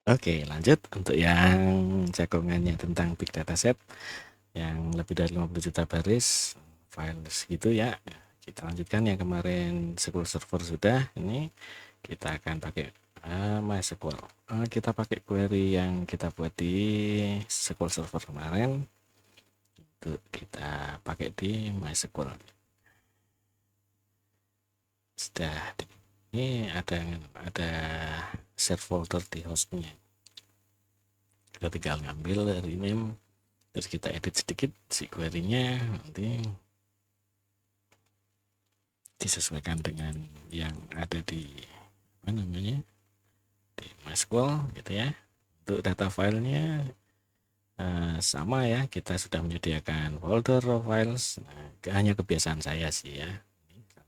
Oke, lanjut untuk yang jagongannya tentang big data set yang lebih dari 50 juta baris file segitu ya. Kita lanjutkan yang kemarin SQL Server sudah. Ini kita akan pakai MySQL. Kita pakai query yang kita buat di SQL Server kemarin. Untuk kita pakai di MySQL. Sudah. Ini ada share folder di hostnya. Kita tinggal ngambil rename, terus kita edit sedikit si query-nya, nanti disesuaikan dengan yang ada di apa namanya di MySQL gitu ya. Untuk data filenya sama ya, kita sudah menyediakan folder raw files. Hanya kebiasaan saya sih ya,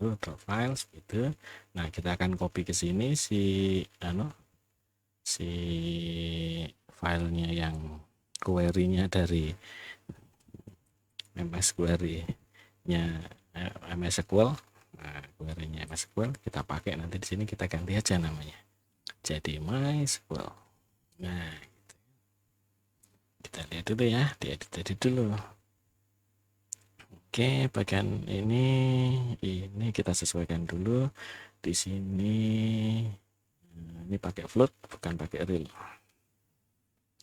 lalu raw files gitu. Nah, kita akan copy ke sini si filenya yang query-nya dari MS query-nya MySQL. Nah, query-nya MySQL kita pakai nanti di sini, kita ganti aja namanya jadi MySQL. Nah, kita lihat dulu ya, diedit dulu. Oke, bagian ini kita sesuaikan dulu di sini. Ini pakai float bukan pakai real.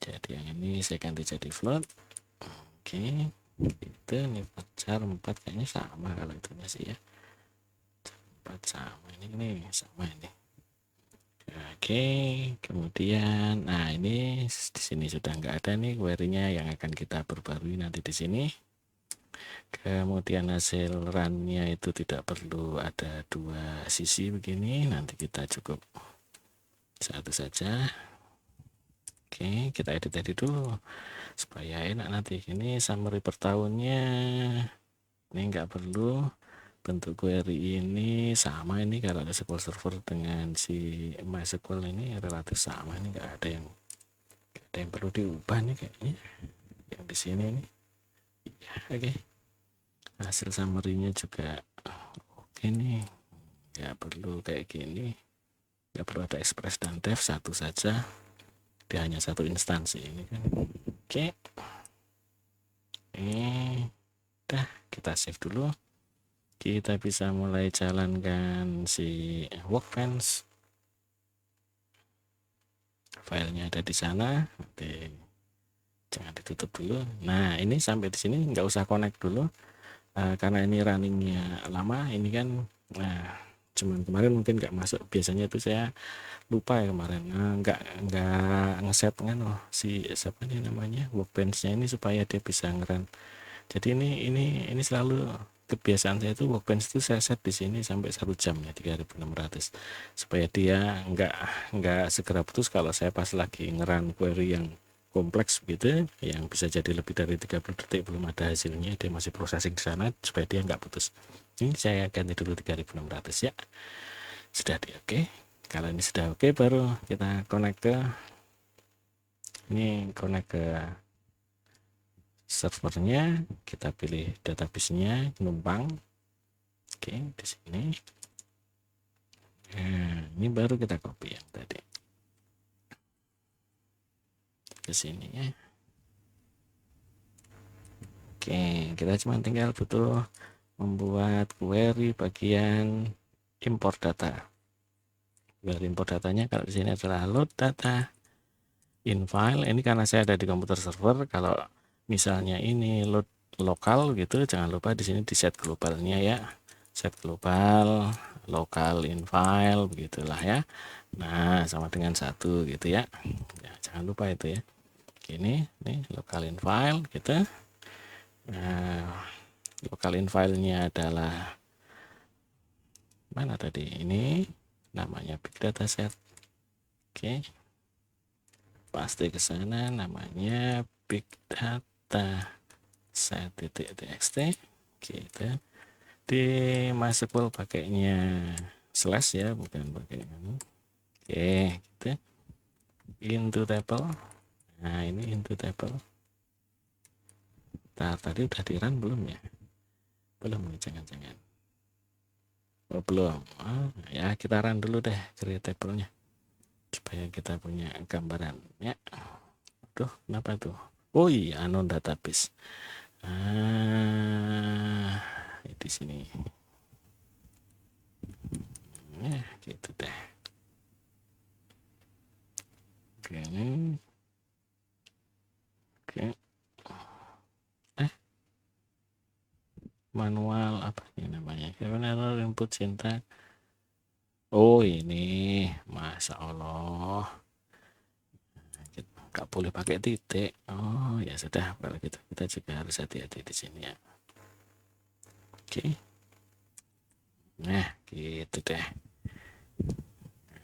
Jadi yang ini saya ganti jadi float. Oke, itu ini char 4 kayaknya sama kalau itu sih ya. 4 sama ini sama ini. Oke, kemudian nah ini di sini sudah nggak ada nih query-nya yang akan kita perbarui nanti di sini. Kemudian hasil run-nya itu tidak perlu ada dua sisi begini, nanti kita cukup satu saja. Oke, kita edit dulu supaya enak nanti. Ini summary per tahunnya ini nggak perlu. Bentuk query ini sama, ini kalau ada SQL Server dengan si MySQL ini relatif sama, ini nggak ada yang perlu diubah nih kayaknya yang di sini ini ya. Oke, hasil summary-nya juga oke nih, nggak perlu kayak gini, nggak perlu ada express dan def, satu saja, dia hanya satu instansi ini kan. Oke, udah, kita save dulu. Kita bisa mulai jalankan si Workbench. Filenya ada di sana, nanti jangan ditutup dulu. Nah, ini sampai di sini nggak usah connect dulu, karena ini runningnya lama. Ini kan cuman kemarin mungkin nggak masuk, biasanya itu saya lupa ya kemarin, nggak ngeset kan si siapa nih namanya Workbench-nya ini supaya dia bisa ngeran. Jadi ini selalu kebiasaan saya itu Workbench itu saya set di sini sampai 1 jam ya, 3600, supaya dia nggak segera putus kalau saya pas lagi ngeran query yang kompleks gitu, yang bisa jadi lebih dari 30 detik belum ada hasilnya, dia masih processing di sana, supaya dia nggak putus. Ini saya ganti dulu 3600 ya. Sudah di oke. Kalau ini sudah oke, baru kita connect ke servernya, kita pilih database-nya, numpang. Oke, di sini. Nah, ini baru kita copy yang tadi ke sini ya. Oke, kita cuma tinggal butuh membuat query bagian import data. Query import datanya kalau di sini adalah load data in file. Ini karena saya ada di komputer server. Kalau misalnya ini load lokal gitu, jangan lupa di sini di set globalnya ya. Set global local in file begitulah ya. Nah, sama dengan 1 gitu ya. Jangan lupa itu ya. Gini, nih local in file gitu. Nah, local in file-nya adalah mana tadi? Ini namanya big data set. Oke. Pasti ke sana, namanya big data set.txt gitu. Di MySQL pakainya slash ya, bukan pakai ini. Oke, gitu. Into table. Nah, ini into table. Tadi udah di run belum ya? Belum, jangan-jangan. Oh, belum. Ya, kita run dulu deh create table-nya. supaya kita punya gambaran ya. Aduh, kenapa tuh? Oh iya, unknown database. Di sini. Gitu deh. Oke. Oke. Manual apa ini namanya? Error input syntax. Oh ini, masa Allah. Nggak boleh pakai titik. Oh ya sudah, kalau gitu kita juga harus hati-hati di sini ya. Oke. Nah, gitu deh.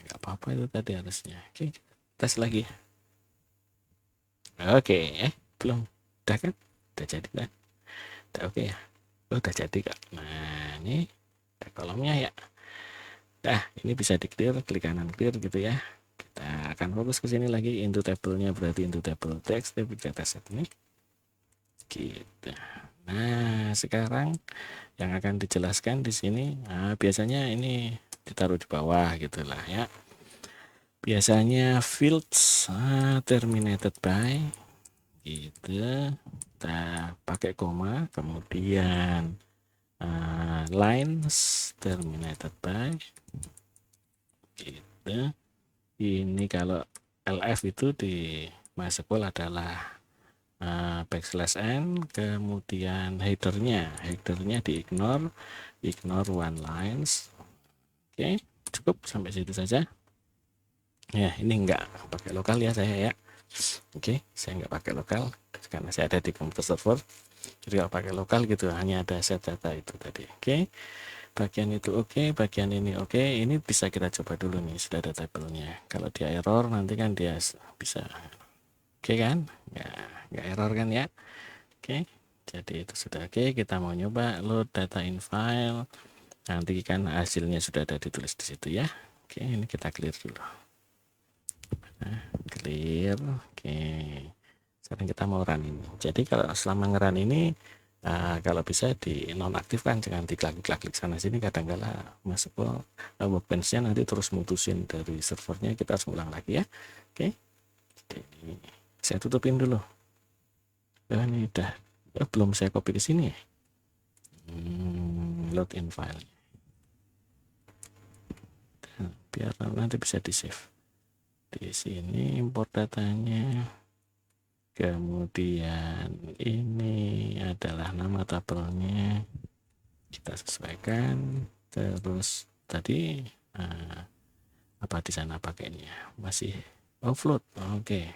Nggak apa-apa itu tadi harusnya. Oke, tes lagi. Oke, belum. Udah kan? Udah jadi kan? Udah oke ya? Udah jadi kak. Nah, ini ada kolomnya ya. Nah, ini bisa di clear, klik kanan clear gitu ya. Kita akan fokus ke sini lagi, into table-nya berarti into table text, table dataset ini. Gitu. Nah, sekarang yang akan dijelaskan di sini, biasanya ini ditaruh di bawah gitulah ya. Biasanya fields terminated by gitu. Kita pakai koma, kemudian lines terminated by gitu. Ini kalau LF itu di MySQL adalah backslash n, kemudian headernya di ignore one lines. Oke, cukup sampai situ saja ya. Ini enggak pakai lokal ya saya ya. Oke, saya enggak pakai lokal karena saya ada di komputer server. Jadi kalau pakai lokal gitu hanya ada set data itu tadi. Oke, bagian itu oke, bagian ini oke. Ini bisa kita coba dulu nih, sudah ada tabelnya. Kalau dia error nanti kan dia bisa oke kan, nggak error kan ya. Oke, jadi itu sudah oke. Kita mau nyoba load data in file, nanti kan hasilnya sudah ada ditulis di situ ya. Oke, ini kita clear dulu. Nah, clear. Oke, sekarang kita mau run ini. Jadi kalau selama ngeran ini kalau bisa di nonaktifkan, jangan diklik sana sini. Kadang-kala masuk ke workbench-nya nanti terus mutusin dari servernya, kita harus ulang lagi ya. Oke, jadi saya tutupin dulu. Ini udah belum saya copy ke sini ya. Load in file biar nanti bisa di save. Di sini import datanya, kemudian ini adalah nama tabelnya, kita sesuaikan. Terus tadi apa di sana pakainya masih float. Oke,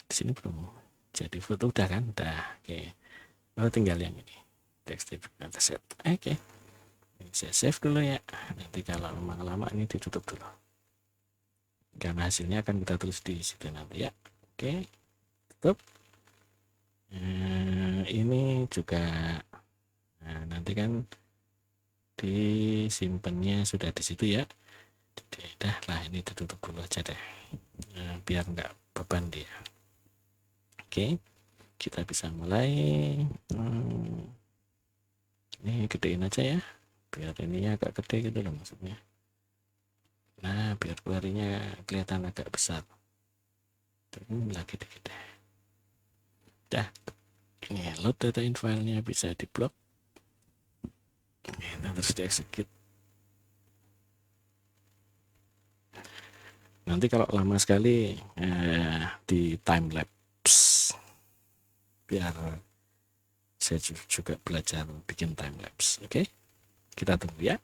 di sini belum jadi float, udah kan, udah. Oke, tinggal yang ini text dataset. Oke, saya save dulu ya. Nanti kalau lama-lama ini ditutup dulu karena hasilnya akan kita tulis di situ nanti ya. Oke, tutup. Ini juga nanti kan disimpannya sudah di situ ya. Jadi dah lah, ini ditutup dulu aja deh biar nggak beban dia. Oke, kita bisa mulai. Ini gedein aja ya, biar ininya agak gede gitu loh maksudnya. Nah, biar query-nya kelihatan agak besar. Ini lagi dikit deh. Dah, ini load data in file-nya bisa di blok. Ini terus di execute. Nanti kalau lama sekali di time lapse, biar saya juga belajar bikin time lapse. Oke, kita tunggu ya.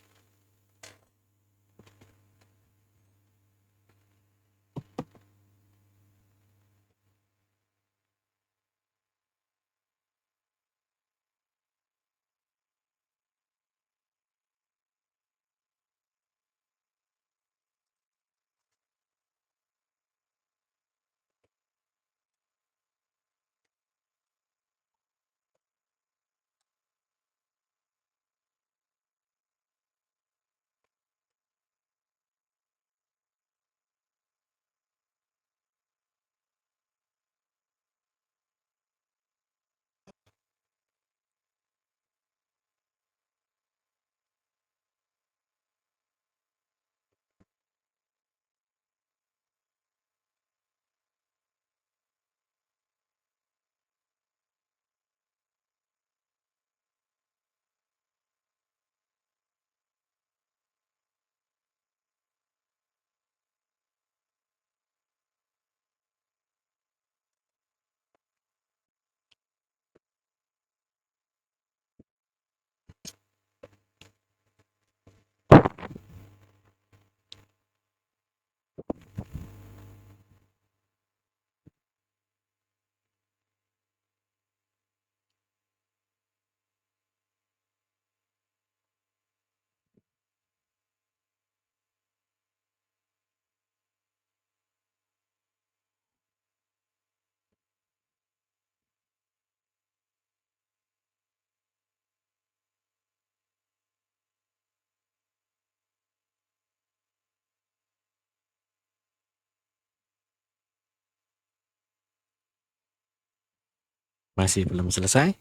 Masih belum selesai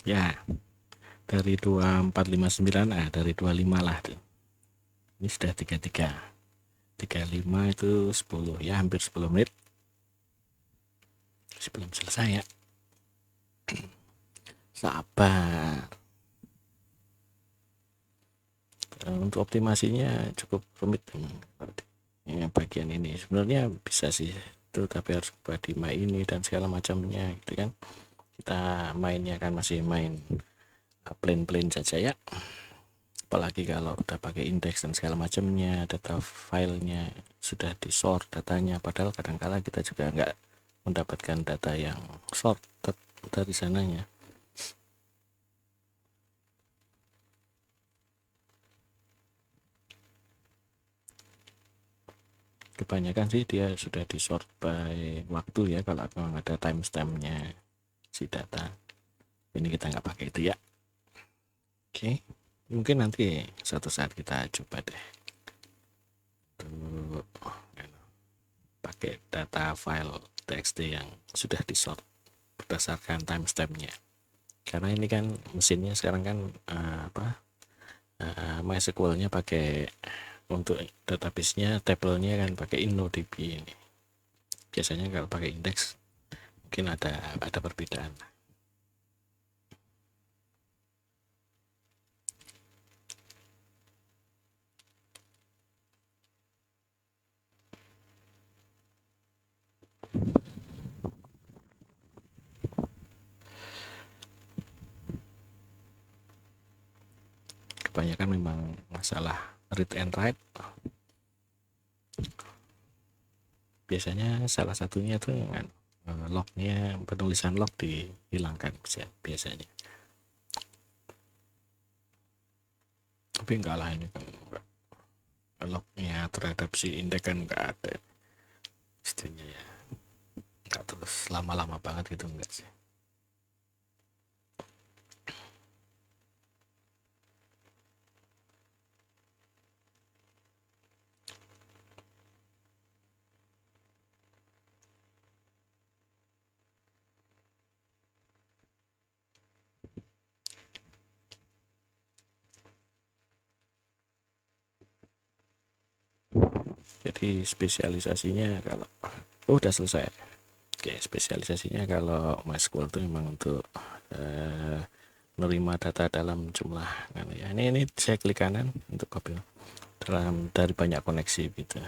ya. Dari 2459, dari 25 lah tuh. Ini sudah 33, 35 itu 10 ya, hampir 10 menit. Masih belum selesai ya. Sabar. Untuk optimasinya cukup rumit yang bagian ini. Sebenarnya bisa sih itu, tapi harus body ini dan segala macamnya gitu kan. Kita mainnya kan masih main plain saja ya. Apalagi kalau udah pakai indeks dan segala macamnya, data filenya sudah di sort datanya, padahal kadang-kala kita juga nggak mendapatkan data yang sorted dari sananya. Kebanyakan sih dia sudah di sort by waktu ya, kalau memang ada timestampnya si data. Ini kita nggak pakai itu ya. Oke, mungkin nanti suatu saat kita coba deh tuh pakai data file txt yang sudah di sort berdasarkan timestampnya, karena ini kan mesinnya sekarang kan MySQL-nya pakai, untuk database-nya tabelnya kan pakai InnoDB ini. Biasanya kalau pakai indeks mungkin ada perbedaan. Kebanyakan memang masalah read and write. Biasanya salah satunya tuh kan lognya, penulisan log dihilangkan biasanya. Tapi enggak lah, ini kan lognya terhadap si indeks kan enggak ada istilahnya ya, enggak terus lama-lama banget gitu, enggak sih. Jadi spesialisasinya kalau udah selesai. Oke, spesialisasinya kalau MySQL itu memang untuk menerima data dalam jumlah kan ya. Ini saya klik kanan untuk copy dari banyak koneksi gitu,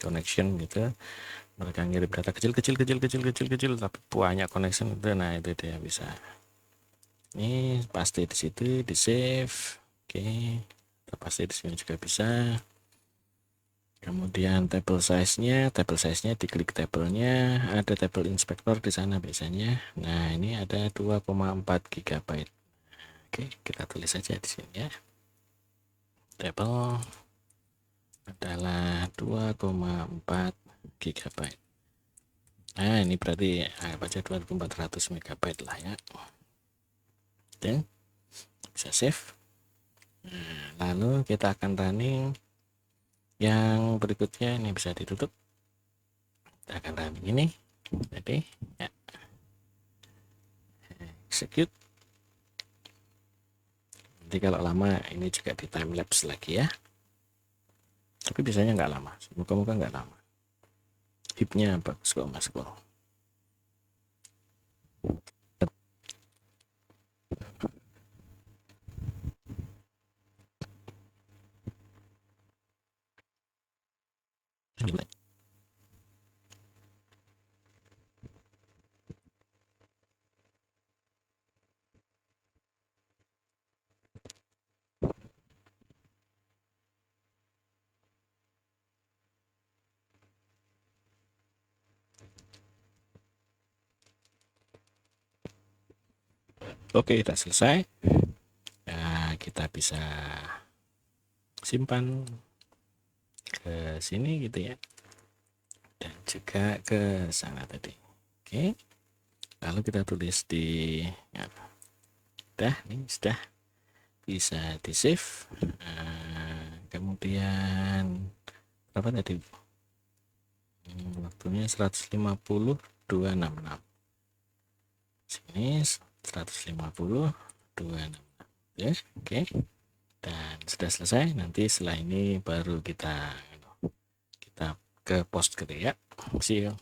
connection gitu. Mereka ngirim data kecil tapi banyak connection itu. Nah itu dia bisa. Ini pasti di situ di save. Oke, pasti di sini juga bisa. Kemudian table size-nya diklik tabelnya, ada table inspector di sana biasanya. Nah, ini ada 2,4 GB. Oke, kita tulis saja di sini ya. Table adalah 2,4 GB. Nah, ini berarti baca 2400 MB lah ya. Dan bisa save. Nah, lalu kita akan running yang berikutnya. Ini bisa ditutup. Kita akan running ini. Jadi ya, execute. Nanti kalau lama ini juga di time lapse lagi ya, tapi biasanya nggak lama, semoga nggak lama. Hipnya bagus kok mas kok. Oke, sudah selesai ya, kita bisa simpan ke sini gitu ya, dan juga ke sana tadi. Oke, lalu kita tulis di ya, udah nih, sudah bisa di save. Kemudian berapa tadi waktunya? 150 266. 150 266 ya. Oke, dan sudah selesai. Nanti setelah ini baru kita ke post gitu ya. See you.